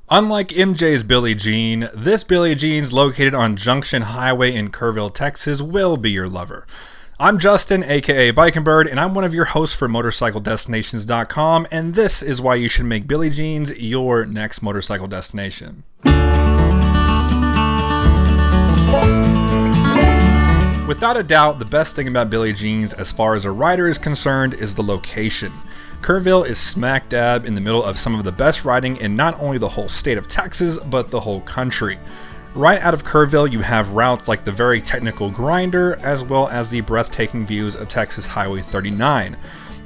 Unlike MJ's Billie Jean, this Billie Jean's located on Junction Highway in Kerrville, Texas will be your lover. I'm Justin, aka Bikin' Bird, and I'm one of your hosts for MotorcycleDestinations.com, and this is why you should make Billie Jean's your next motorcycle destination. Without a doubt, the best thing about Billie Jean's as far as a rider is concerned is the location. Kerrville is smack dab in the middle of some of the best riding in not only the whole state of Texas, but the whole country. Right out of Kerrville, you have routes like the very technical Grinder, as well as the breathtaking views of Texas Highway 39.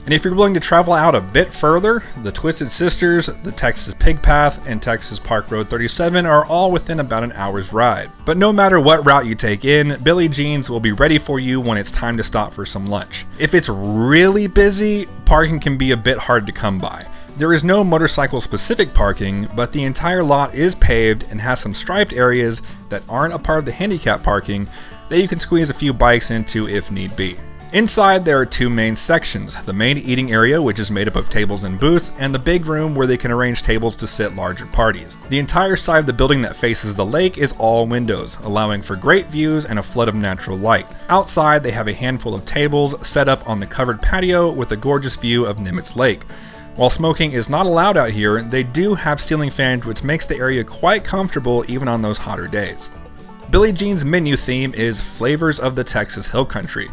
And if you're willing to travel out a bit further, the Twisted Sisters, the Texas Pig Path, and Texas Park Road 37 are all within about an hour's ride. But no matter what route you take in, Billie Jean's will be ready for you when it's time to stop for some lunch. If it's really busy, parking can be a bit hard to come by. There is no motorcycle-specific parking, but the entire lot is paved and has some striped areas that aren't a part of the handicap parking that you can squeeze a few bikes into if need be. Inside, there are two main sections, the main eating area, which is made up of tables and booths, and the big room where they can arrange tables to sit larger parties. The entire side of the building that faces the lake is all windows, allowing for great views and a flood of natural light. Outside, they have a handful of tables set up on the covered patio with a gorgeous view of Nimitz Lake. While smoking is not allowed out here, they do have ceiling fans, which makes the area quite comfortable even on those hotter days. Billie Jean's menu theme is Flavors of the Texas Hill Country.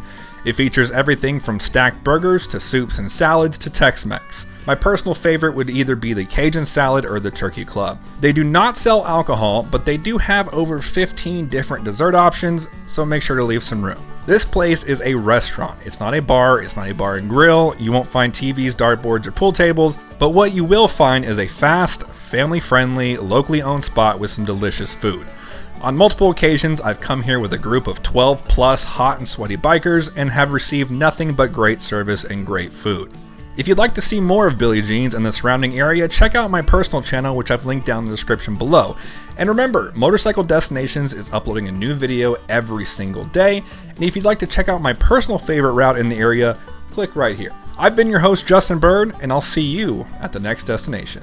It features everything from stacked burgers to soups and salads to Tex-Mex. My personal favorite would either be the Cajun salad or the turkey club. They do not sell alcohol, but they do have over 15 different dessert options, so make sure to leave some room. This place is a restaurant. It's not a bar, it's not a bar and grill. You won't find TVs, dartboards, or pool tables, but what you will find is a fast, family-friendly, locally owned spot with some delicious food. On multiple occasions, I've come here with a group of 12 plus hot and sweaty bikers and have received nothing but great service and great food. If you'd like to see more of Billie Jean's and the surrounding area, check out my personal channel, which I've linked down in the description below. And remember, Motorcycle Destinations is uploading a new video every single day, and if you'd like to check out my personal favorite route in the area, click right here. I've been your host, Justin Bird, and I'll see you at the next destination.